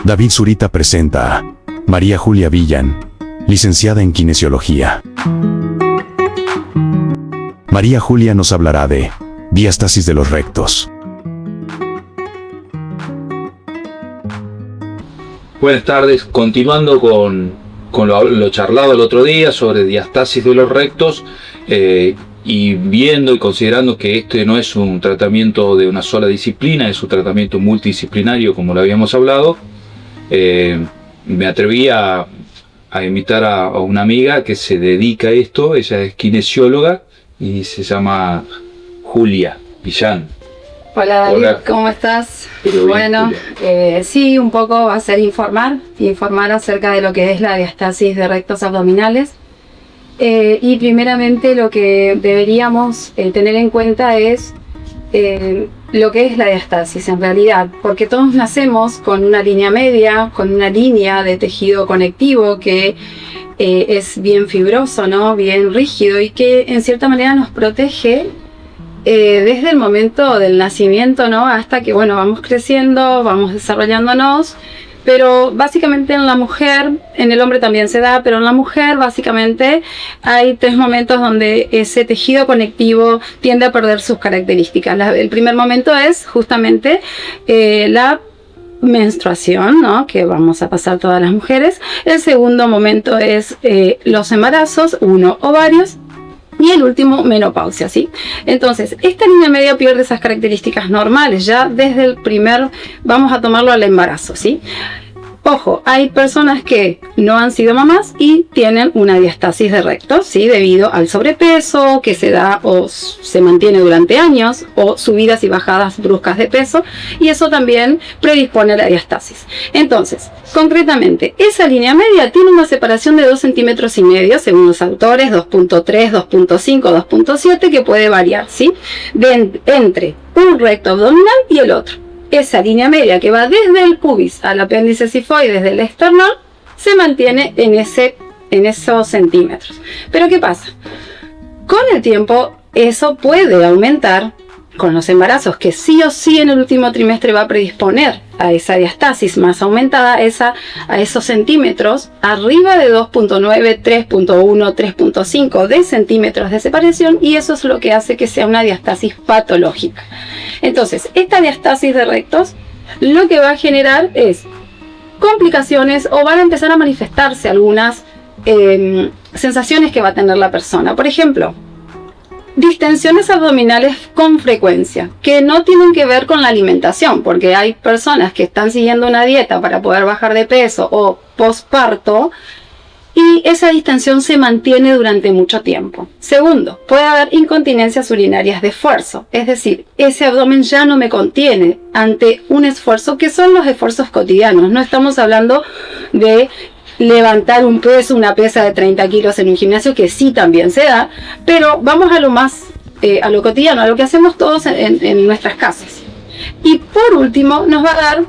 David Zurita presenta a María Julia Villan, licenciada en Kinesiología. María Julia nos hablará de diástasis de los rectos. Buenas tardes, continuando con lo charlado el otro día sobre diástasis de los rectos, y viendo y considerando que este no es un tratamiento de una sola disciplina, es un tratamiento multidisciplinario como lo habíamos hablado, me atreví a invitar a una amiga que se dedica a esto. Ella es kinesióloga y se llama Julia Villan. Hola David, Hola. ¿Cómo estás? Bien, Bueno, sí, un poco va a ser informar acerca de lo que es la diástasis de rectos abdominales. Y primeramente lo que deberíamos tener en cuenta es lo que es la diástasis en realidad, porque todos nacemos con una línea media, con una línea de tejido conectivo que es bien fibroso, ¿no? Bien rígido, y que en cierta manera nos protege desde el momento del nacimiento, ¿no? Hasta que, bueno, vamos creciendo, vamos desarrollándonos. Pero básicamente en la mujer, en el hombre también se da, pero en la mujer básicamente hay tres momentos donde ese tejido conectivo tiende a perder sus características. El primer momento es justamente la menstruación, ¿no? Que vamos a pasar todas las mujeres. El segundo momento es los embarazos, uno o varios. Y el último, menopausia, ¿sí? Entonces, esta línea media pierde esas características normales ya desde el primer, vamos a tomarlo al embarazo, ¿sí? Ojo, hay personas que no han sido mamás y tienen una diástasis de rectos, ¿sí? Debido al sobrepeso que se da o se mantiene durante años, o subidas y bajadas bruscas de peso, y eso también predispone a la diástasis. Entonces, concretamente, esa línea media tiene una separación de 2,5 centímetros, según los autores, 2,3, 2,5, 2,7, que puede variar, ¿sí? Entre un recto abdominal y el otro. Esa línea media que va desde el pubis al apéndice sifoides del esternón se mantiene en esos centímetros. Pero ¿qué pasa? Con el tiempo eso puede aumentar con los embarazos, que sí o sí en el último trimestre va a predisponer a esa diástasis más aumentada, a esos centímetros, arriba de 2,9, 3,1, 3,5 de centímetros de separación, y eso es lo que hace que sea una diástasis patológica. Entonces, esta diástasis de rectos lo que va a generar es complicaciones, o van a empezar a manifestarse algunas sensaciones que va a tener la persona. Por ejemplo, distensiones abdominales con frecuencia, que no tienen que ver con la alimentación, porque hay personas que están siguiendo una dieta para poder bajar de peso o posparto, y esa distensión se mantiene durante mucho tiempo. Segundo, puede haber incontinencias urinarias de esfuerzo, es decir, ese abdomen ya no me contiene ante un esfuerzo, que son los esfuerzos cotidianos. No estamos hablando de levantar un peso, una pesa de 30 kilos en un gimnasio, que sí también se da, pero vamos a lo más, a lo cotidiano, a lo que hacemos todos en nuestras casas. Y por último, nos va a dar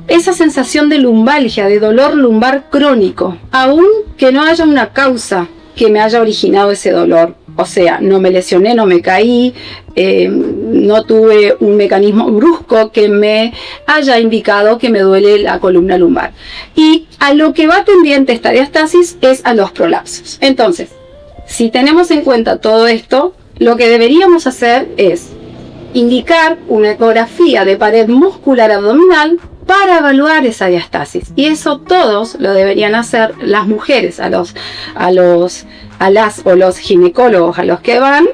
esa sensación de lumbalgia, de dolor lumbar crónico, aun que no haya una causa que me haya originado ese dolor. O sea, no me lesioné, no me caí, no tuve un mecanismo brusco que me haya indicado que me duele la columna lumbar. Y a lo que va tendiente esta diástasis es a los prolapsos. Entonces, si tenemos en cuenta todo esto, lo que deberíamos hacer es indicar una ecografía de pared muscular abdominal para evaluar esa diástasis. Y eso todos lo deberían hacer las mujeres, a las o los ginecólogos a los que van,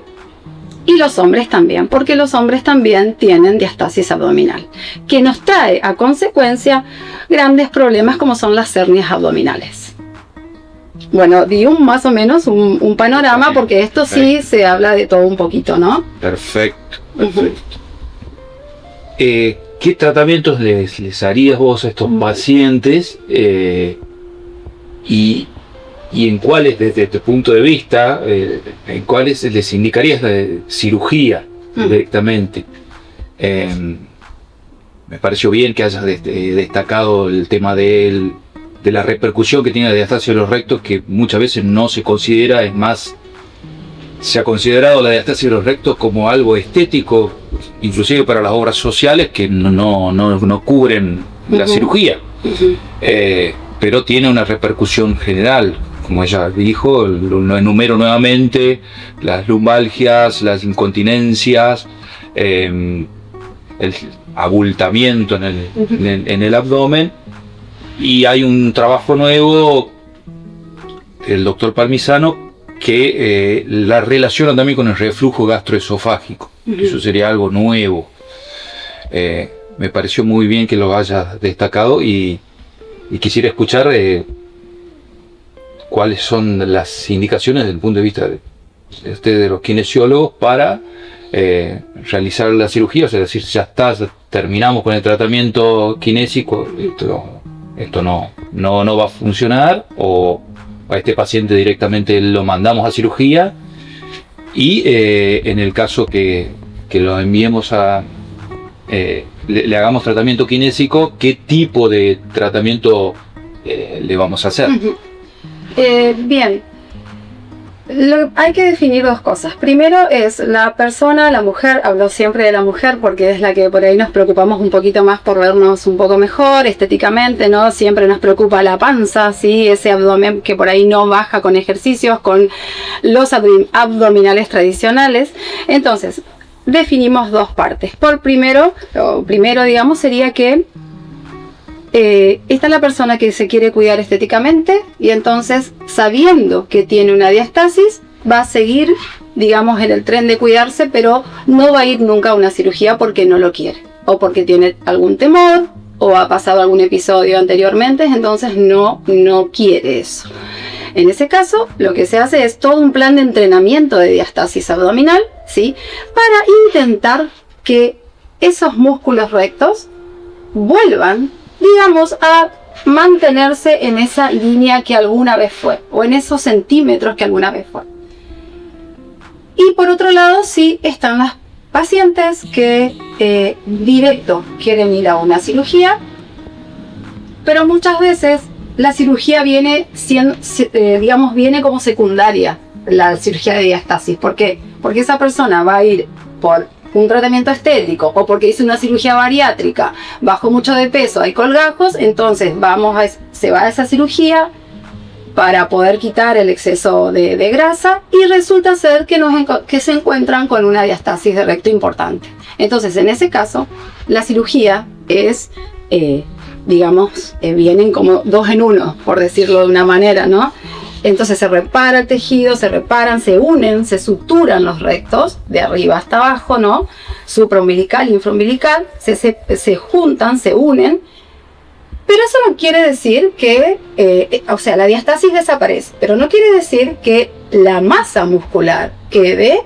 y los hombres también, porque los hombres también tienen diástasis abdominal, que nos trae a consecuencia grandes problemas como son las hernias abdominales. Bueno, di más o menos un panorama, porque esto sí se habla de todo un poquito, ¿no? Perfecto. ¿Qué tratamientos les harías vos a estos pacientes, y en cuáles, desde tu punto de vista, en cuáles les indicarías la cirugía directamente? Me pareció bien que hayas destacado el tema de la repercusión que tiene la diástasis de los rectos, que muchas veces no se considera. Es más, se ha considerado la diástasis de los rectos como algo estético, inclusive para las obras sociales, que no cubren la cirugía. pero tiene una repercusión general. Como ella dijo, lo enumero nuevamente: las lumbalgias, las incontinencias, el abultamiento en el abdomen. Y hay un trabajo nuevo del doctor Palmisano que la relaciona también con el reflujo gastroesofágico. Eso sería algo nuevo. Me pareció muy bien que lo haya destacado y quisiera escuchar cuáles son las indicaciones desde el punto de vista de los kinesiólogos para realizar la cirugía. O sea, decir, ya está, ya terminamos con el tratamiento kinésico, esto no va a funcionar, o a este paciente directamente lo mandamos a cirugía, y en el caso que lo enviemos a le hagamos tratamiento kinésico, ¿qué tipo de tratamiento le vamos a hacer? Bien, hay que definir dos cosas. Primero es la persona, la mujer. Hablo siempre de la mujer porque es la que por ahí nos preocupamos un poquito más por vernos un poco mejor estéticamente, ¿no? Siempre nos preocupa la panza, ¿sí? Ese abdomen que por ahí no baja con ejercicios, con los abdominales tradicionales. Entonces, definimos dos partes. Primero, digamos, sería que esta es la persona que se quiere cuidar estéticamente, y entonces, sabiendo que tiene una diastasis, va a seguir, digamos, en el tren de cuidarse, pero no va a ir nunca a una cirugía porque no lo quiere, o porque tiene algún temor, o ha pasado algún episodio anteriormente, entonces no quiere eso. En ese caso, lo que se hace es todo un plan de entrenamiento de diastasis abdominal, ¿sí? Para intentar que esos músculos rectos vuelvan, digamos, a mantenerse en esa línea que alguna vez fue, o en esos centímetros que alguna vez fue. Y por otro lado, sí están las pacientes que directo quieren ir a una cirugía, pero muchas veces la cirugía viene como secundaria, la cirugía de diastasis. ¿Por qué? Porque esa persona va a ir por un tratamiento estético, o porque hizo una cirugía bariátrica, bajó mucho de peso, hay colgajos, entonces se va a esa cirugía para poder quitar el exceso de grasa, y resulta ser que se encuentran con una diastasis de recto importante. Entonces, en ese caso, la cirugía es, vienen como dos en uno, por decirlo de una manera, ¿no? Entonces se repara el tejido, se unen, se suturan los rectos de arriba hasta abajo, ¿no? Supraumbilical y infraumbilical, se juntan, se unen. Pero eso no quiere decir que, la diastasis desaparece, pero no quiere decir que la masa muscular quede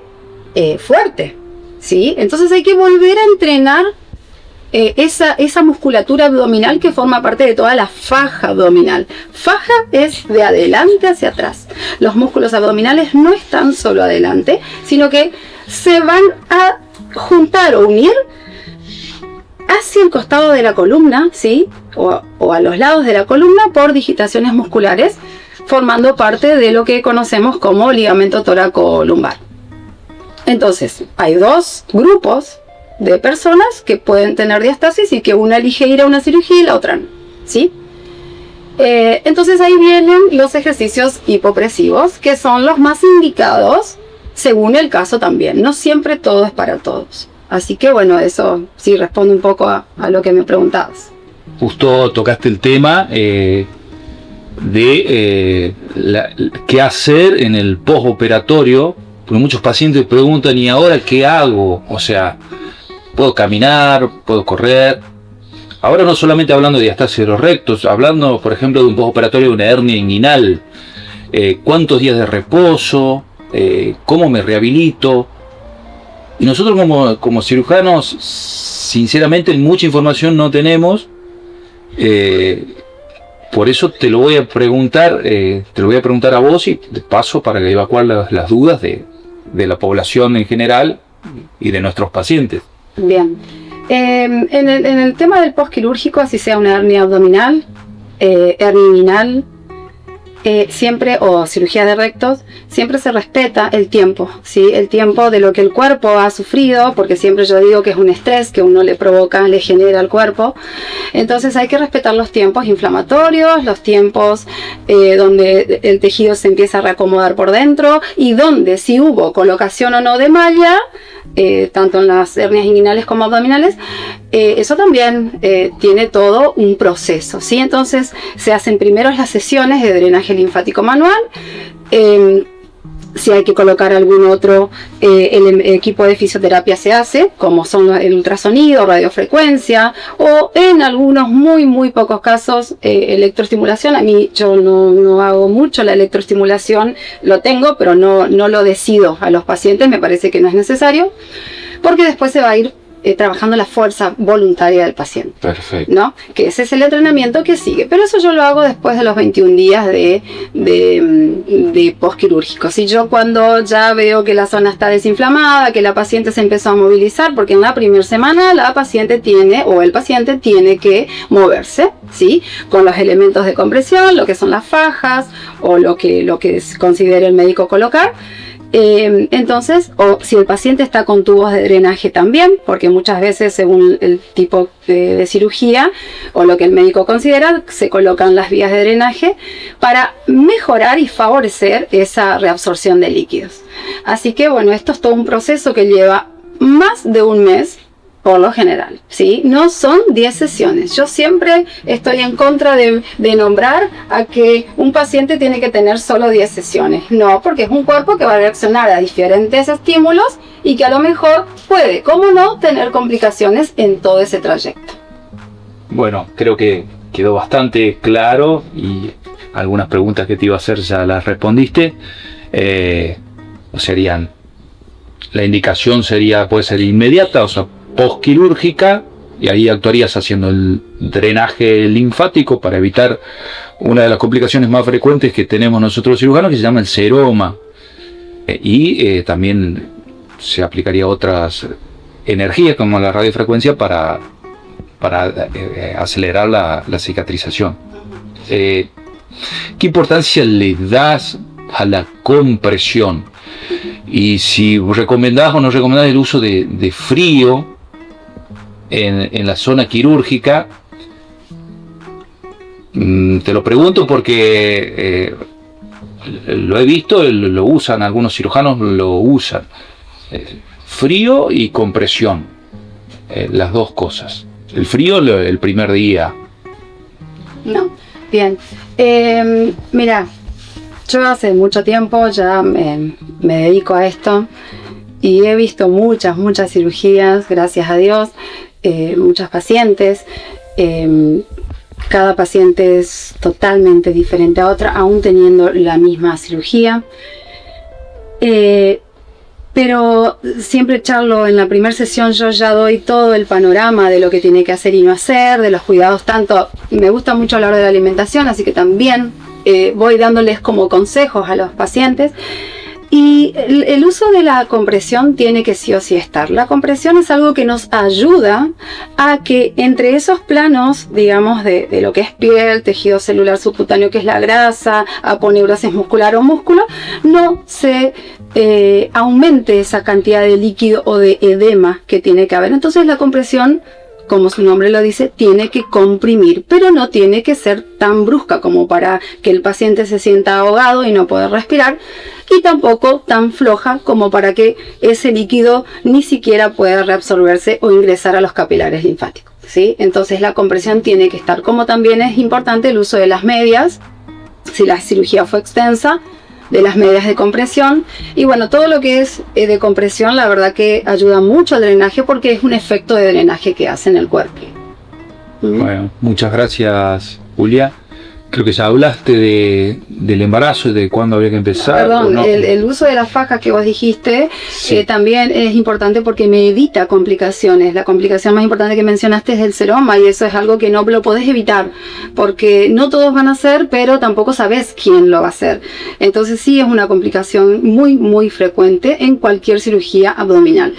fuerte, ¿sí? Entonces hay que volver a entrenar esa musculatura abdominal que forma parte de toda la faja abdominal. Faja es de adelante hacia atrás. Los músculos abdominales no están solo adelante, sino que se van a juntar o unir hacia el costado de la columna, ¿sí? O a los lados de la columna por digitaciones musculares, formando parte de lo que conocemos como ligamento toracolumbar. Entonces, hay dos grupos de personas que pueden tener diastasis y que una elige ir a una cirugía y la otra no, ¿sí? Entonces ahí vienen los ejercicios hipopresivos, que son los más indicados según el caso también. No siempre todo es para todos. Así que bueno, eso sí responde un poco a lo que me preguntabas. Justo tocaste el tema de qué hacer en el postoperatorio, porque muchos pacientes preguntan: ¿y ahora qué hago? O sea, ¿puedo caminar? ¿Puedo correr? Ahora no solamente hablando de diastasis de los rectos, hablando por ejemplo de un postoperatorio de una hernia inguinal. ¿Cuántos días de reposo? ¿Cómo me rehabilito? Y nosotros como cirujanos, sinceramente mucha información no tenemos. Por eso te lo voy a preguntar a vos, y de paso para evacuar las dudas de la población en general y de nuestros pacientes. Bien, en el tema del postquirúrgico, así sea una hernia abdominal, hernia inguinal, siempre, o cirugía de rectos, siempre se respeta el tiempo, ¿sí? El tiempo de lo que el cuerpo ha sufrido, porque siempre yo digo que es un estrés que uno le provoca, le genera al cuerpo. Entonces hay que respetar los tiempos inflamatorios, los tiempos donde el tejido se empieza a reacomodar por dentro, y donde si hubo colocación o no de malla, tanto en las hernias inguinales como abdominales, eso también tiene todo un proceso, ¿sí? Entonces se hacen primero las sesiones de drenaje linfático manual. Si hay que colocar algún otro el equipo de fisioterapia se hace, como son el ultrasonido, radiofrecuencia, o en algunos muy pocos casos electroestimulación. A mí yo no hago mucho la electroestimulación, lo tengo, pero no lo decido a los pacientes, me parece que no es necesario, porque después se va a ir trabajando la fuerza voluntaria del paciente. Perfecto. ¿No? Que ese es el entrenamiento que sigue. Pero eso yo lo hago después de los 21 días de postquirúrgico. Si yo cuando ya veo que la zona está desinflamada, que la paciente se empezó a movilizar, porque en la primera semana la paciente tiene, o el paciente tiene que moverse, ¿sí? Con los elementos de compresión, lo que son las fajas, o lo que considere el médico colocar. Entonces, o si el paciente está con tubos de drenaje también, porque muchas veces según el tipo de cirugía o lo que el médico considera, se colocan las vías de drenaje para mejorar y favorecer esa reabsorción de líquidos. Así que bueno, esto es todo un proceso que lleva más de un mes por lo general, ¿sí? No son 10 sesiones. Yo siempre estoy en contra de nombrar a que un paciente tiene que tener solo 10 sesiones. No, porque es un cuerpo que va a reaccionar a diferentes estímulos y que a lo mejor puede, como no, tener complicaciones en todo ese trayecto. Bueno, creo que quedó bastante claro y algunas preguntas que te iba a hacer ya las respondiste. La indicación puede ser inmediata, o sea, postquirúrgica, y ahí actuarías haciendo el drenaje linfático para evitar una de las complicaciones más frecuentes que tenemos nosotros los cirujanos, que se llama el seroma, y también se aplicaría otras energías como la radiofrecuencia para acelerar la cicatrización. ¿Qué importancia le das a la compresión? Y si recomendás o no recomendás el uso de frío en la zona quirúrgica. Te lo pregunto porque lo he visto, lo usan, algunos cirujanos lo usan. Frío y compresión, las dos cosas. El frío el primer día. No, bien. Mira, yo hace mucho tiempo ya me dedico a esto y he visto muchas cirugías, gracias a Dios, muchas pacientes. Cada paciente es totalmente diferente a otra, aún teniendo la misma cirugía. Pero siempre charlo en la primera sesión, yo ya doy todo el panorama de lo que tiene que hacer y no hacer, de los cuidados, tanto me gusta mucho hablar de la alimentación, así que también voy dándoles como consejos a los pacientes. Y el uso de la compresión tiene que sí o sí estar. La compresión es algo que nos ayuda a que entre esos planos, digamos, de lo que es piel, tejido celular subcutáneo, que es la grasa, aponeurosis muscular o músculo, no se aumente esa cantidad de líquido o de edema que tiene que haber. Entonces la compresión, como su nombre lo dice, tiene que comprimir, pero no tiene que ser tan brusca como para que el paciente se sienta ahogado y no pueda respirar, y tampoco tan floja como para que ese líquido ni siquiera pueda reabsorberse o ingresar a los capilares linfáticos, ¿sí? Entonces la compresión tiene que estar, como también es importante el uso de las medias, si la cirugía fue extensa, de las medias de compresión. Y bueno, todo lo que es de compresión, la verdad que ayuda mucho al drenaje porque es un efecto de drenaje que hace en el cuerpo. Bueno, muchas gracias, Julia. Creo que ya hablaste del embarazo y de cuándo habría que empezar. Perdón, no. el uso de la faja que vos dijiste, sí, también es importante porque me evita complicaciones. La complicación más importante que mencionaste es el seroma, y eso es algo que no lo podés evitar, porque no todos van a hacer, pero tampoco sabés quién lo va a hacer. Entonces sí es una complicación muy frecuente en cualquier cirugía abdominal.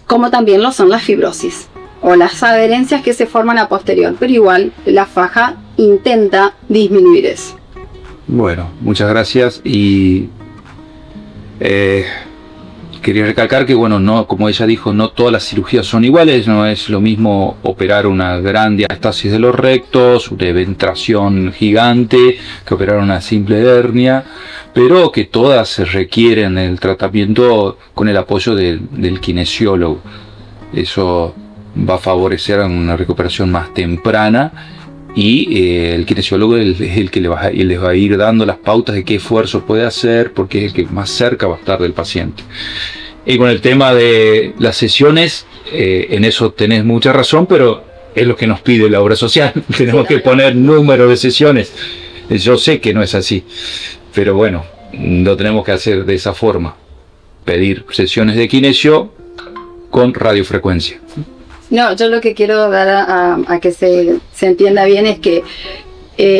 Como también lo son las fibrosis o las adherencias que se forman a posterior, pero igual la faja intenta disminuir eso. Bueno, muchas gracias y quería recalcar que, bueno, no, como ella dijo, no todas las cirugías son iguales, no es lo mismo operar una gran diastasis de los rectos, una eventración gigante, que operar una simple hernia, pero que todas requieren el tratamiento con el apoyo del kinesiólogo. Eso va a favorecer una recuperación más temprana y el kinesiólogo es el que les va a ir dando las pautas de qué esfuerzo puede hacer, porque es el que más cerca va a estar del paciente. Y con el tema de las sesiones, en eso tenés mucha razón, pero es lo que nos pide la obra social. Tenemos que poner número de sesiones. Yo sé que no es así, pero bueno, lo tenemos que hacer de esa forma. Pedir sesiones de kinesio con radiofrecuencia. No, yo lo que quiero dar a que se entienda bien es que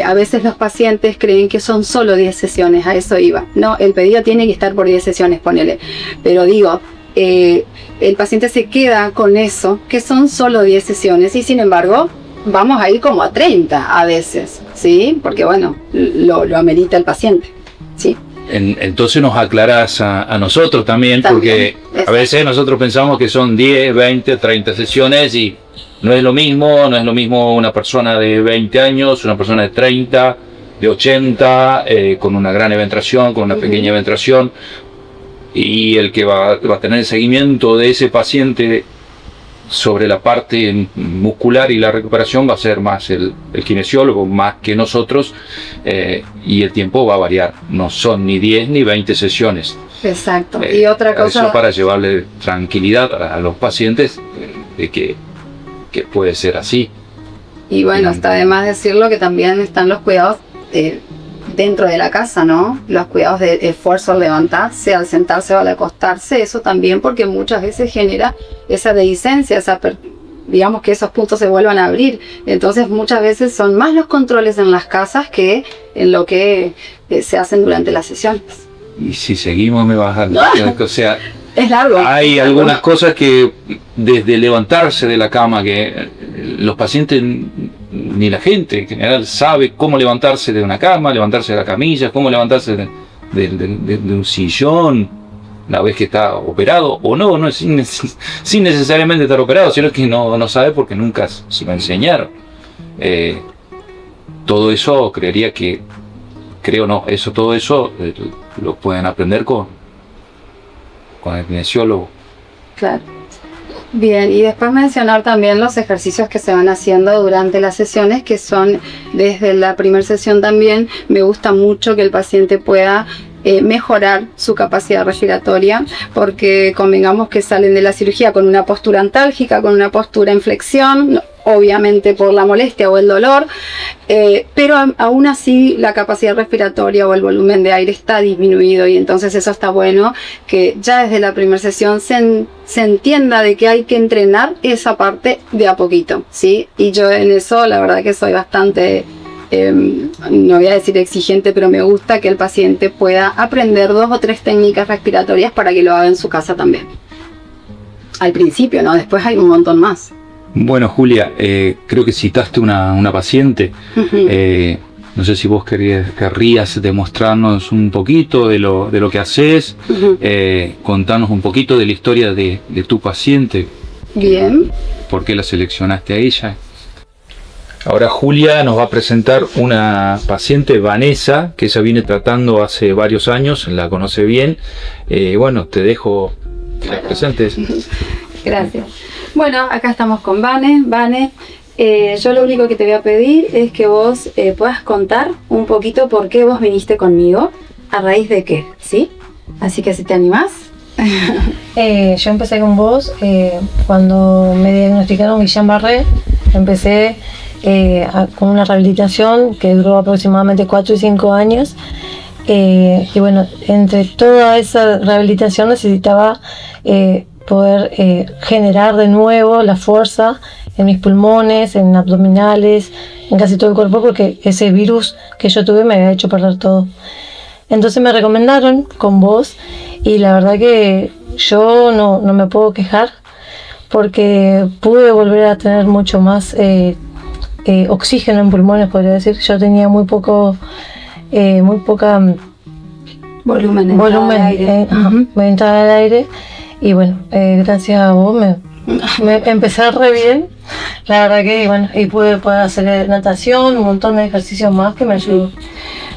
a veces los pacientes creen que son solo 10 sesiones, a eso iba. No, el pedido tiene que estar por 10 sesiones, ponele. Pero digo, el paciente se queda con eso, que son solo 10 sesiones, y sin embargo, vamos a ir como a 30 a veces, ¿sí? Porque bueno, lo amerita el paciente, ¿sí? Entonces nos aclarás a nosotros también, porque a veces nosotros pensamos que son 10, 20, 30 sesiones y no es lo mismo una persona de 20 años, una persona de 30, de 80, con una gran eventración, con una pequeña eventración, y el que va a tener el seguimiento de ese paciente sobre la parte muscular y la recuperación va a ser más el kinesiólogo, más que nosotros, y el tiempo va a variar, no son ni 10 ni 20 sesiones. Exacto. Y otra cosa, eso para llevarle tranquilidad a los pacientes de que puede ser así. Y bueno, está de más decirlo que también están los cuidados dentro de la casa, ¿no? Los cuidados de esfuerzo al levantarse, al sentarse o al acostarse, eso también, porque muchas veces genera esa dehiscencia, digamos que esos puntos se vuelvan a abrir. Entonces muchas veces son más los controles en las casas que en lo que se hacen durante las sesiones. Y si seguimos me bajan, o sea, es largo. Hay algunas cosas que desde levantarse de la cama, que los pacientes ni la gente en general sabe cómo levantarse de una cama, levantarse de la camilla, cómo levantarse de un sillón una vez que está operado o no sin necesariamente estar operado, sino que no sabe porque nunca se lo enseñaron. Todo eso todo eso lo pueden aprender con el kinesiólogo. Claro. Bien, y después mencionar también los ejercicios que se van haciendo durante las sesiones, que son desde la primera sesión también. Me gusta mucho que el paciente pueda mejorar su capacidad respiratoria, porque convengamos que salen de la cirugía con una postura antálgica, con una postura en flexión, obviamente por la molestia o el dolor, pero aún así la capacidad respiratoria o el volumen de aire está disminuido, y entonces eso está bueno, que ya desde la primera sesión se entienda de que hay que entrenar esa parte de a poquito, ¿sí? Y yo en eso la verdad que soy bastante, no voy a decir exigente, pero me gusta que el paciente pueda aprender 2 o 3 técnicas respiratorias para que lo haga en su casa también. Al principio, ¿no? Después hay un montón más. Bueno, Julia, creo que citaste una paciente. No sé si vos querrías demostrarnos un poquito de lo que haces, contarnos un poquito de la historia de tu paciente. Bien. ¿Por qué la seleccionaste a ella? Ahora Julia nos va a presentar una paciente, Vanessa, que ella viene tratando hace varios años, la conoce bien. Bueno, te dejo que la presentes. Gracias. Bueno, acá estamos con Vane. Yo lo único que te voy a pedir es que vos puedas contar un poquito por qué vos viniste conmigo, a raíz de qué, ¿sí? Así que si te animás. Yo empecé con vos cuando me diagnosticaron Guillain-Barré. Empecé con una rehabilitación que duró aproximadamente 4 y 5 años. Y bueno, entre toda esa rehabilitación necesitaba poder generar de nuevo la fuerza en mis pulmones, en abdominales, en casi todo el cuerpo, porque ese virus que yo tuve me había hecho perder todo. Entonces me recomendaron con vos, y la verdad que yo no me puedo quejar, porque pude volver a tener mucho más oxígeno en pulmones, podría decir. Yo tenía muy poca Volumen volumen, de aire. me entraba al aire. Y bueno, gracias a vos me empecé re bien. La verdad que, bueno, y pude hacer natación, un montón de ejercicios más que me ayudó.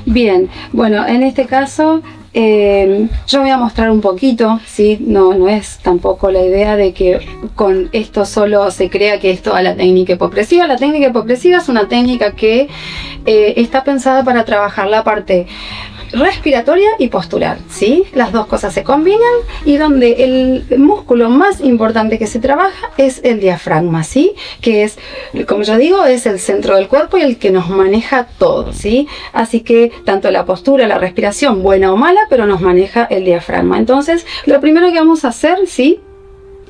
Bien, bueno, en este caso yo voy a mostrar un poquito, ¿sí? No es tampoco la idea de que con esto solo se crea que es toda la técnica hipopresiva. La técnica hipopresiva es una técnica que está pensada para trabajar la parte respiratoria y postural, ¿sí? Las dos cosas se combinan y donde el músculo más importante que se trabaja es el diafragma, ¿sí? Que es, como yo digo, es el centro del cuerpo y el que nos maneja todo, ¿sí? Así que tanto la postura, la respiración, buena o mala, pero nos maneja el diafragma. Entonces, lo primero que vamos a hacer, ¿sí?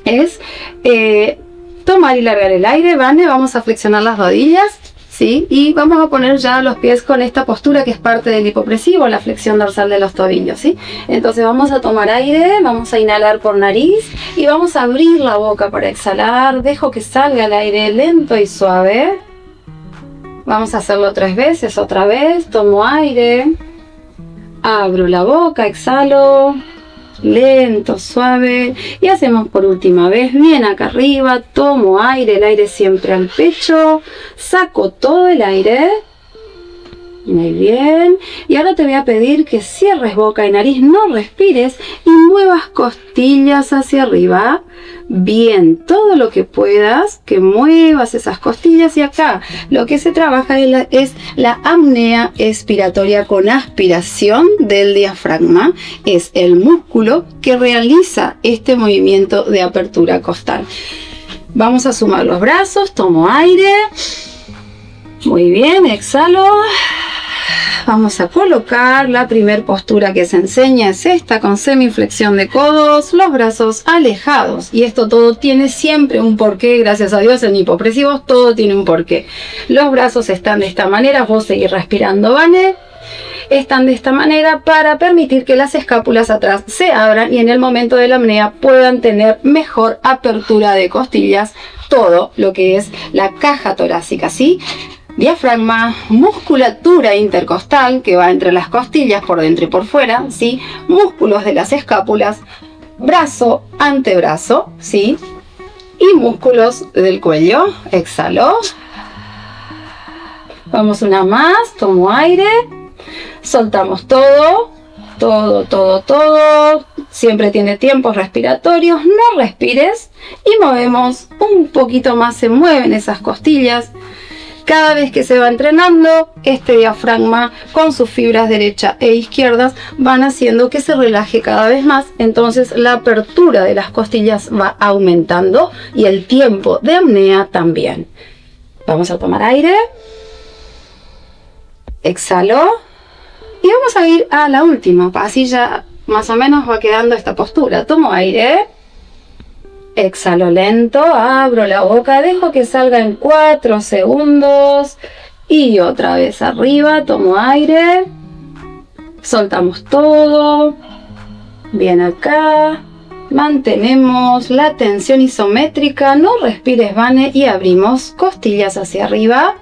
Es tomar y largar el aire, ¿vale? Vamos a flexionar las rodillas, ¿sí? Y vamos a poner ya los pies con esta postura que es parte del hipopresivo, la flexión dorsal de los tobillos, ¿sí? Entonces vamos a tomar aire, vamos a inhalar por nariz y vamos a abrir la boca para exhalar. Dejo que salga el aire lento y suave. Vamos a hacerlo 3 veces, otra vez. Tomo aire, abro la boca, exhalo. Lento, suave, y hacemos por última vez, bien acá arriba, tomo aire, el aire siempre al pecho, saco todo el aire, muy bien, y ahora te voy a pedir que cierres boca y nariz, no respires y muevas costillas hacia arriba, bien, todo lo que puedas, que muevas esas costillas. Y acá lo que se trabaja es la apnea expiratoria con aspiración del diafragma, es el músculo que realiza este movimiento de apertura costal. Vamos a sumar los brazos, tomo aire, muy bien, exhalo. Vamos a colocar la primer postura que se enseña, es esta, con semiflexión de codos, los brazos alejados. Y esto todo tiene siempre un porqué, gracias a Dios en hipopresivos todo tiene un porqué. Los brazos están de esta manera, vos seguís respirando, ¿vale? Están de esta manera para permitir que las escápulas atrás se abran y en el momento de la apnea puedan tener mejor apertura de costillas, todo lo que es la caja torácica, ¿sí? Diafragma, musculatura intercostal que va entre las costillas por dentro y por fuera, ¿sí? Músculos de las escápulas, brazo, antebrazo, ¿sí? Y músculos del cuello. Exhalo. Vamos una más, tomo aire, soltamos todo, todo. Siempre tiene tiempos respiratorios, no respires y movemos un poquito más, se mueven esas costillas. Cada vez que se va entrenando, este diafragma con sus fibras derecha e izquierdas van haciendo que se relaje cada vez más. Entonces la apertura de las costillas va aumentando y el tiempo de apnea también. Vamos a tomar aire. Exhalo. Y vamos a ir a la última. Así ya más o menos va quedando esta postura. Tomo aire. Exhalo lento, abro la boca, dejo que salga en 4 segundos y otra vez arriba, tomo aire, soltamos todo, bien acá, mantenemos la tensión isométrica, no respires, Vane, y abrimos costillas hacia arriba,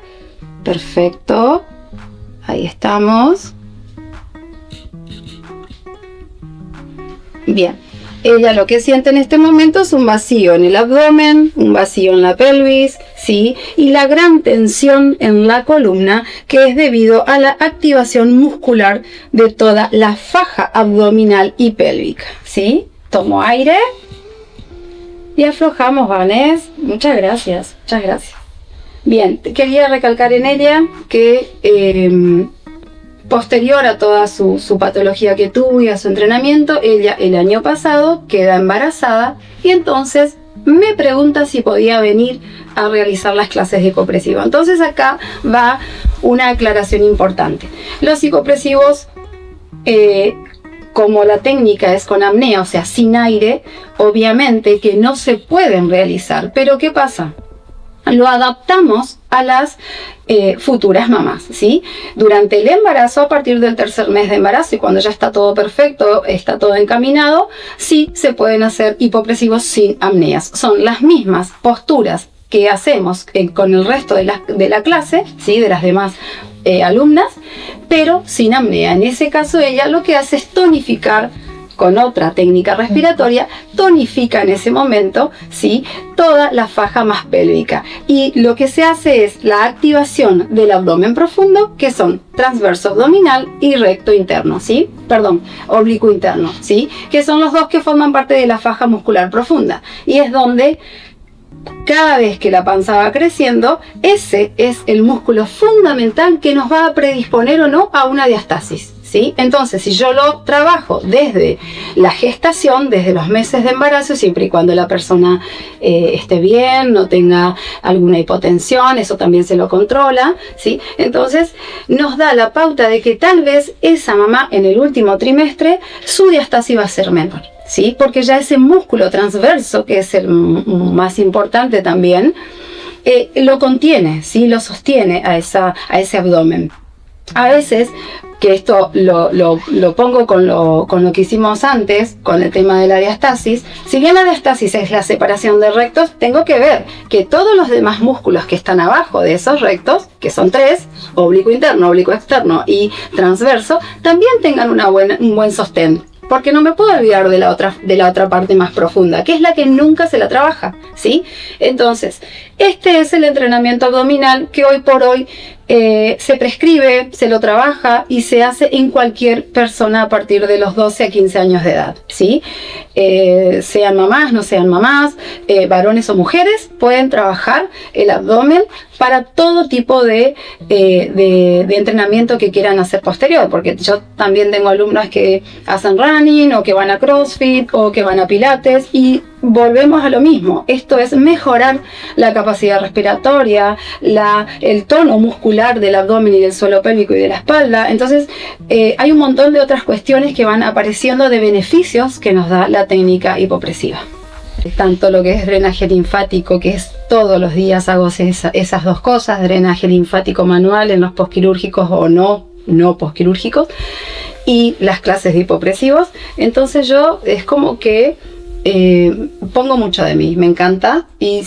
perfecto, ahí estamos, bien. Ella lo que siente en este momento es un vacío en el abdomen, un vacío en la pelvis, ¿sí? Y la gran tensión en la columna, que es debido a la activación muscular de toda la faja abdominal y pélvica, ¿sí? Tomo aire y aflojamos, Vanés. Muchas gracias, muchas gracias. Bien, quería recalcar en ella que posterior a toda su patología que tuvo y a su entrenamiento, ella el año pasado queda embarazada y entonces me pregunta si podía venir a realizar las clases de hipopresivo. Entonces acá va una aclaración importante. Los hipopresivos, como la técnica es con apnea, o sea, sin aire, obviamente que no se pueden realizar. Pero ¿qué pasa? Lo adaptamos a las futuras mamás, ¿sí? Durante el embarazo, a partir del 3er mes de embarazo y cuando ya está todo perfecto, está todo encaminado, sí se pueden hacer hipopresivos sin apneas. Son las mismas posturas que hacemos con el resto de la clase, ¿sí? De las demás alumnas, pero sin apnea. En ese caso ella lo que hace es tonificar con otra técnica respiratoria, tonifica en ese momento, ¿sí? Toda la faja más pélvica. Y lo que se hace es la activación del abdomen profundo, que son transverso abdominal y recto interno, ¿sí? Perdón, oblicuo interno, ¿sí? Que son los dos que forman parte de la faja muscular profunda. Y es donde cada vez que la panza va creciendo, ese es el músculo fundamental que nos va a predisponer o no a una diastasis, ¿sí? Entonces, si yo lo trabajo desde la gestación, desde los meses de embarazo, siempre y cuando la persona esté bien, no tenga alguna hipotensión, eso también se lo controla, ¿sí? Entonces, nos da la pauta de que tal vez esa mamá en el último trimestre, su diastasis va a ser menor, ¿sí? Porque ya ese músculo transverso, que es el más importante también, lo contiene, ¿sí? Lo sostiene a ese abdomen. A veces, que esto lo pongo con lo que hicimos antes, con el tema de la diastasis, si bien la diastasis es la separación de rectos, tengo que ver que todos los demás músculos que están abajo de esos rectos, que son 3, oblicuo interno, oblicuo externo y transverso, también tengan un buen sostén. Porque no me puedo olvidar de la otra parte más profunda, que es la que nunca se la trabaja, ¿sí? Entonces, este es el entrenamiento abdominal que hoy por hoy se prescribe, se lo trabaja y se hace en cualquier persona a partir de los 12 a 15 años de edad, ¿sí? Sean mamás, no sean mamás, varones o mujeres, pueden trabajar el abdomen para todo tipo de entrenamiento que quieran hacer posterior, porque yo también tengo alumnos que hacen running o que van a CrossFit o que van a Pilates y volvemos a lo mismo. Esto es mejorar la capacidad respiratoria, el tono muscular del abdomen y del suelo pélvico y de la espalda. Entonces hay un montón de otras cuestiones que van apareciendo de beneficios que nos da la técnica hipopresiva. Tanto lo que es drenaje linfático, que es todos los días hago esas dos cosas, drenaje linfático manual en los posquirúrgicos o no posquirúrgicos, y las clases de hipopresivos. Entonces yo es como que pongo mucho de mí, me encanta y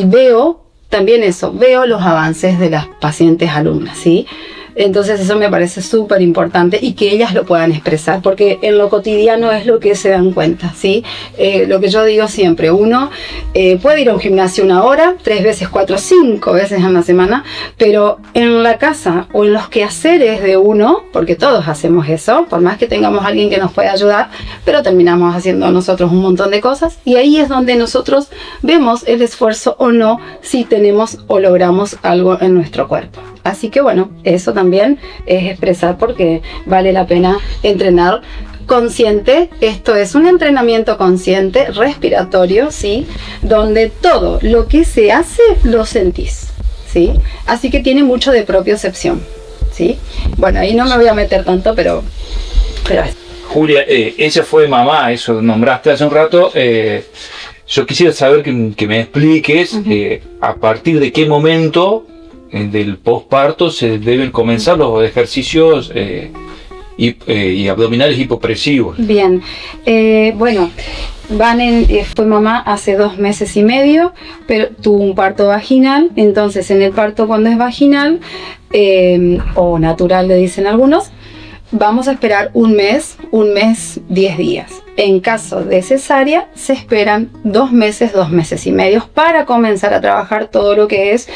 veo también eso, veo los avances de las pacientes alumnas, ¿sí? Entonces eso me parece súper importante y que ellas lo puedan expresar, porque en lo cotidiano es lo que se dan cuenta, ¿sí? Lo que yo digo siempre, uno puede ir a un gimnasio 1 hora, 3 veces, 4, 5 veces en la semana, pero en la casa o en los quehaceres de uno, porque todos hacemos eso, por más que tengamos a alguien que nos pueda ayudar, pero terminamos haciendo nosotros un montón de cosas y ahí es donde nosotros vemos el esfuerzo o no, si tenemos o logramos algo en nuestro cuerpo. Así que bueno, eso también es expresar porque vale la pena entrenar consciente. Esto es un entrenamiento consciente, respiratorio, ¿sí? Donde todo lo que se hace lo sentís, ¿sí? Así que tiene mucho de propiocepción, ¿sí? Bueno, ahí no me voy a meter tanto, pero Julia, ella fue mamá, eso nombraste hace un rato. Yo quisiera saber que me expliques a partir de qué momento del posparto se deben comenzar los ejercicios y abdominales hipopresivos. Bien, bueno, fue mamá hace 2 meses y medio, pero tuvo un parto vaginal. Entonces en el parto, cuando es vaginal o natural le dicen algunos, vamos a esperar un mes 10 días. En caso de cesárea se esperan 2 meses, 2 meses y medio para comenzar a trabajar todo lo que es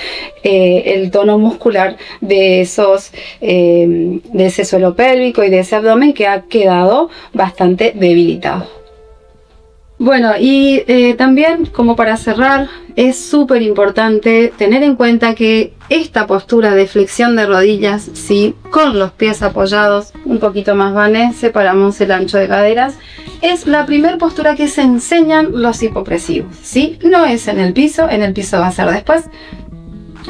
el tono muscular de ese suelo pélvico y de ese abdomen que ha quedado bastante debilitado. Bueno, y también, como para cerrar, es súper importante tener en cuenta que esta postura de flexión de rodillas, ¿sí? Con los pies apoyados, un poquito más vanes, separamos el ancho de caderas, es la primera postura que se enseñan los hipopresivos, ¿sí? No es en el piso va a ser después.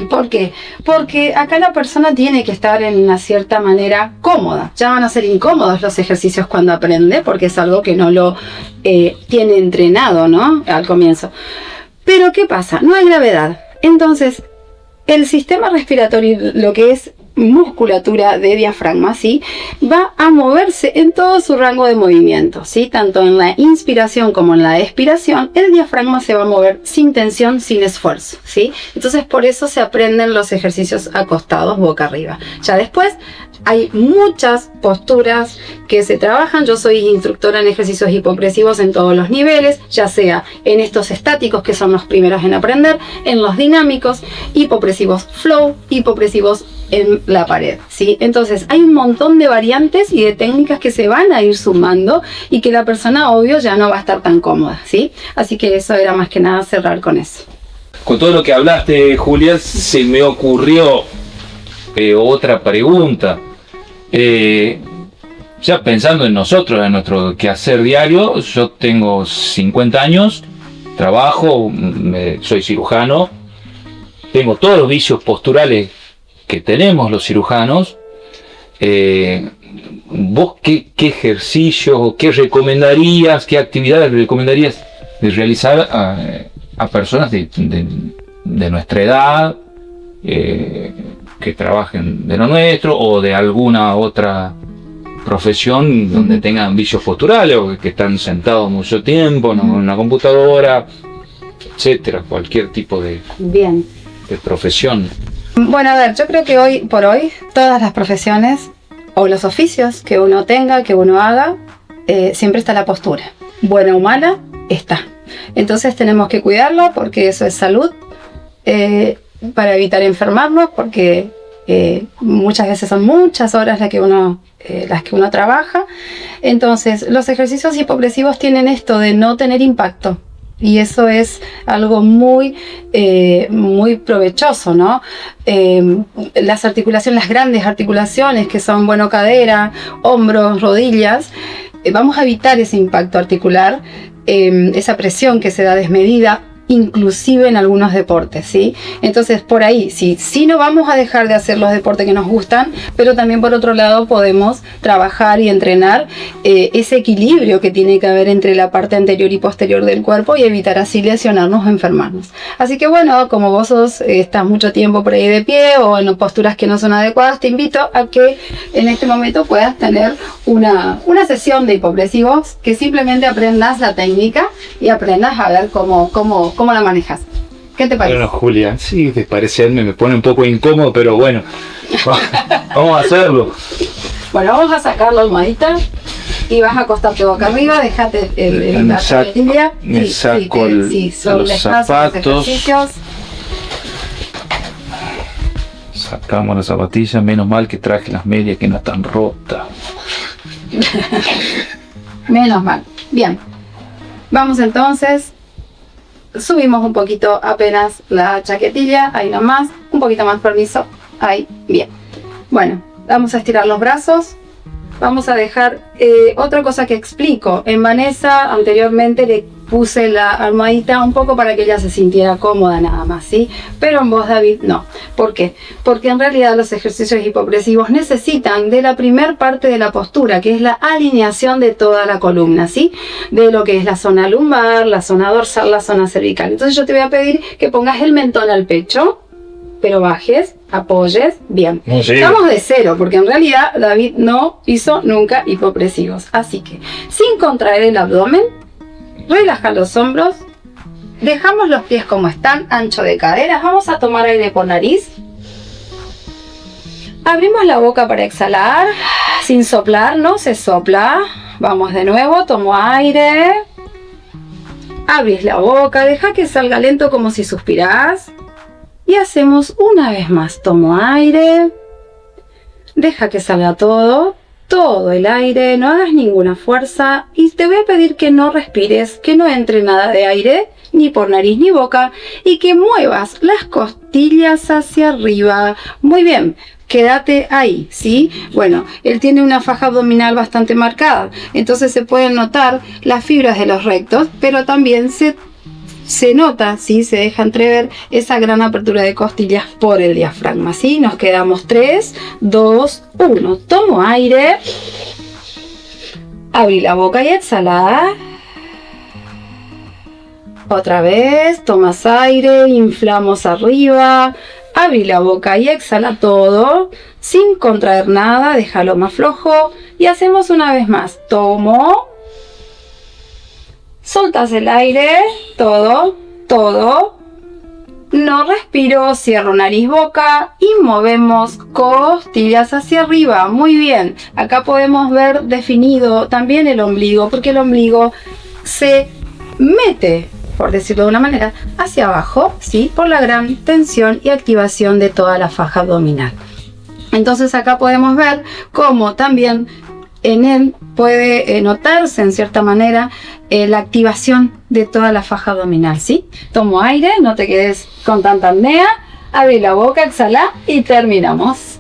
¿Por qué? Porque acá la persona tiene que estar en una cierta manera cómoda. Ya van a ser incómodos los ejercicios cuando aprende, porque es algo que no lo tiene entrenado, ¿no? Al comienzo. Pero ¿qué pasa? No hay gravedad. Entonces, el sistema respiratorio, lo que es musculatura de diafragma, ¿sí? Va a moverse en todo su rango de movimiento, ¿sí? Tanto en la inspiración como en la expiración, el diafragma se va a mover sin tensión, sin esfuerzo, ¿sí? Entonces por eso se aprenden los ejercicios acostados boca arriba. Ya después hay muchas posturas que se trabajan. Yo soy instructora en ejercicios hipopresivos en todos los niveles, ya sea en estos estáticos, que son los primeros en aprender, en los dinámicos, hipopresivos flow, hipopresivos en la pared, ¿sí? Entonces hay un montón de variantes y de técnicas que se van a ir sumando y que la persona, obvio, ya no va a estar tan cómoda, ¿sí? Así que eso era más que nada cerrar con eso. Con todo lo que hablaste, Julia, se me ocurrió otra pregunta. Ya pensando en nosotros, en nuestro quehacer diario, yo tengo 50 años, trabajo, soy cirujano, tengo todos los vicios posturales que tenemos los cirujanos. ¿Vos qué ejercicios, qué recomendarías, qué actividades recomendarías de realizar a personas de nuestra edad, que trabajen de lo nuestro o de alguna otra profesión donde tengan vicios posturales o que están sentados mucho tiempo en una computadora, etcétera, cualquier tipo de profesión? Bueno, a ver, yo creo que hoy por hoy todas las profesiones o los oficios que uno tenga, que uno haga, siempre está la postura, buena o mala, está. Entonces tenemos que cuidarlo porque eso es salud, para evitar enfermarnos, porque muchas veces son muchas horas las que uno trabaja. Entonces los ejercicios hipopresivos tienen esto de no tener impacto. Y eso es algo muy provechoso, ¿no? Las articulaciones, las grandes articulaciones que son, bueno, cadera, hombros, rodillas, vamos a evitar ese impacto articular, esa presión que se da desmedida, inclusive en algunos deportes, ¿sí? Entonces por ahí sí no vamos a dejar de hacer los deportes que nos gustan, pero también por otro lado podemos trabajar y entrenar ese equilibrio que tiene que haber entre la parte anterior y posterior del cuerpo y evitar así lesionarnos o enfermarnos. Así que bueno, como vos estás mucho tiempo por ahí de pie o en posturas que no son adecuadas, te invito a que en este momento puedas tener una sesión de hipopresivos, que simplemente aprendas la técnica y aprendas a ver cómo la manejas. ¿Qué te parece? Bueno, Julia, sí, de parecerme me pone un poco incómodo, pero bueno, vamos a hacerlo. Bueno, vamos a sacar la almohadita y vas a acostarte boca arriba, dejate la zapatilla. Me saco los zapatos. Sacamos las zapatillas, menos mal que traje las medias que no están rotas. Menos mal. Bien. Vamos entonces. Subimos un poquito apenas la chaquetilla, ahí nomás, un poquito más, permiso, ahí, bien. Bueno, vamos a estirar los brazos, vamos a dejar, otra cosa que explico, en Vanessa anteriormente le puse la almohadita un poco para que ella se sintiera cómoda nada más, ¿sí? Pero en vos, David, no. ¿Por qué? Porque en realidad los ejercicios hipopresivos necesitan de la primer parte de la postura, que es la alineación de toda la columna, ¿sí? De lo que es la zona lumbar, la zona dorsal, la zona cervical. Entonces yo te voy a pedir que pongas el mentón al pecho, pero bajes, apoyes, bien. Sí. Estamos de cero, porque en realidad David no hizo nunca hipopresivos. Así que, sin contraer el abdomen, relaja los hombros, dejamos los pies como están, ancho de caderas, vamos a tomar aire por nariz, abrimos la boca para exhalar, sin soplar, no se sopla, vamos de nuevo, tomo aire, abrís la boca, deja que salga lento como si suspirás y hacemos una vez más, tomo aire, deja que salga todo el aire, no hagas ninguna fuerza y te voy a pedir que no respires, que no entre nada de aire, ni por nariz ni boca, y que muevas las costillas hacia arriba. Muy bien, quédate ahí, ¿sí? Bueno, él tiene una faja abdominal bastante marcada, entonces se pueden notar las fibras de los rectos, pero también se nota, ¿sí? Se deja entrever esa gran apertura de costillas por el diafragma, ¿sí? Nos quedamos 3, 2, 1. Tomo aire. Abrí la boca y exhala. Otra vez, tomas aire, inflamos arriba, Abrí la boca y exhala todo, sin contraer nada, déjalo más flojo. Y hacemos una vez más. Tomo. Soltas el aire, todo. No respiro, cierro nariz, boca y movemos costillas hacia arriba. Muy bien. Acá podemos ver definido también el ombligo, porque el ombligo se mete, por decirlo de una manera, hacia abajo, ¿sí? Por la gran tensión y activación de toda la faja abdominal. Entonces acá podemos ver cómo también en él puede notarse en cierta manera la activación de toda la faja abdominal, ¿sí? Tomo aire, no te quedes con tanta apnea, abrí la boca, exhala y terminamos.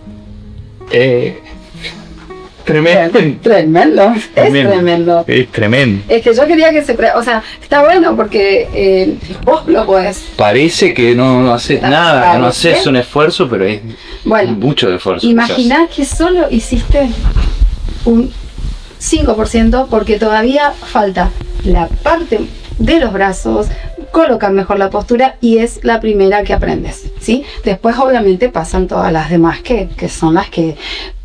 Tremendo. Tremendo. Es tremendo. Es tremendo. Es que yo quería que o sea, está bueno porque vos lo podés. Parece que no haces nada, que no haces un esfuerzo, pero es mucho de esfuerzo. Imaginá que solo hiciste un 5% porque todavía falta la parte de los brazos, colocar mejor la postura y es la primera que aprendes, ¿sí? Después obviamente pasan todas las demás que son las que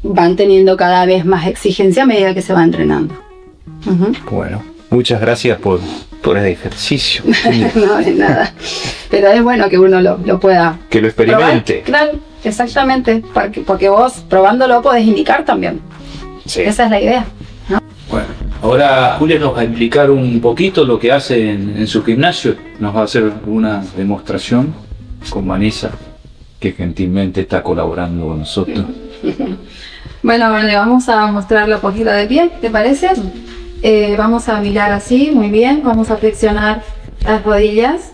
van teniendo cada vez más exigencia a medida que se va entrenando. Bueno, muchas gracias por el ejercicio. No, de nada. Pero es bueno que uno lo pueda... Que lo experimente. Probar. Claro, exactamente. Porque vos probándolo podés indicar también. Sí. Esa es la idea, ¿no? Bueno, ahora Julia nos va a explicar un poquito lo que hace en su gimnasio. Nos va a hacer una demostración con Vanessa, que gentilmente está colaborando con nosotros. Bueno, le vamos a mostrarle un poquito de pie, ¿te parece? Vamos a mirar así, muy bien. Vamos a flexionar las rodillas,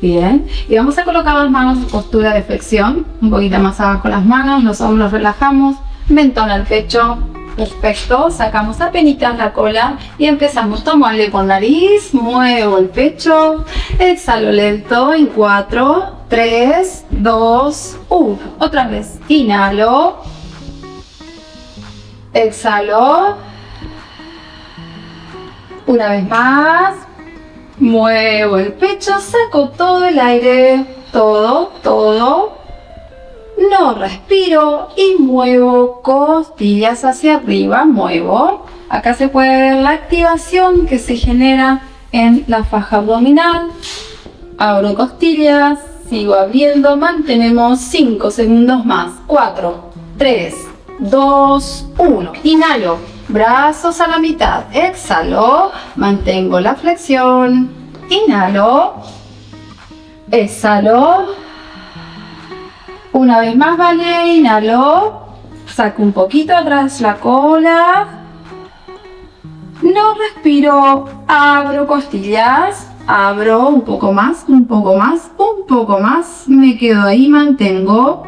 bien. Y vamos a colocar las manos en postura de flexión, un poquito más abajo las manos, los hombros relajamos, mentón al pecho, perfecto. Sacamos apenitas la cola y empezamos. Tomo aire por nariz, muevo el pecho, exhalo lento en 4, 3, 2, 1. Otra vez, inhalo. Exhalo. Una vez más. Muevo el pecho, saco todo el aire. Todo. No respiro y muevo costillas hacia arriba. Muevo. Acá se puede ver la activación que se genera en la faja abdominal. Abro costillas. Sigo abriendo. Mantenemos 5 segundos más. 4, 3, 2, 1. Inhalo, brazos a la mitad. Exhalo, mantengo la flexión. Inhalo, exhalo. Una vez más, vale. Inhalo, saco un poquito atrás la cola. No respiro, abro costillas. Abro un poco más. Me quedo ahí, mantengo.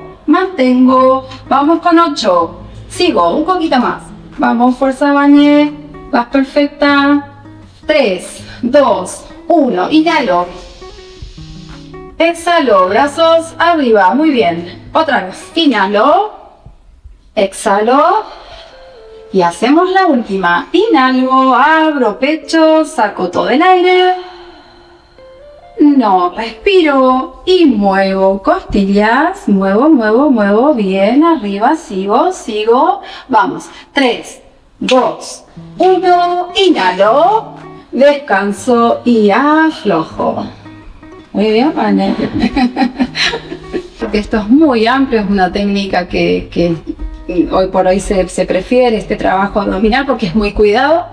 Vamos con 8. Sigo, un poquito más. Vamos, fuerza, bañé. Vas perfecta. 3, 2, 1. Inhalo. Exhalo, brazos arriba. Muy bien. Otra vez. Inhalo. Exhalo. Y hacemos la última. Inhalo, abro pecho, saco todo el aire. No respiro y muevo costillas, muevo, bien, arriba, sigo, vamos, 3, 2, 1, inhalo, descanso y aflojo. Muy bien, vale. Porque esto es muy amplio, es una técnica que hoy por hoy se prefiere, este trabajo abdominal, porque es muy cuidado.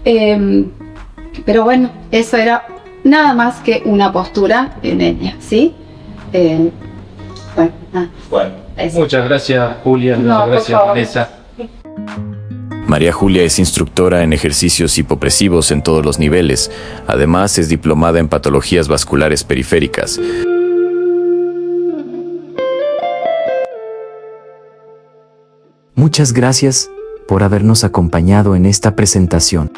Pero bueno, eso era nada más que una postura en ella, ¿sí? Bueno, muchas gracias, Julia. Muchas gracias, Vanessa. María Julia es instructora en ejercicios hipopresivos en todos los niveles. Además, es diplomada en patologías vasculares periféricas. Muchas gracias por habernos acompañado en esta presentación.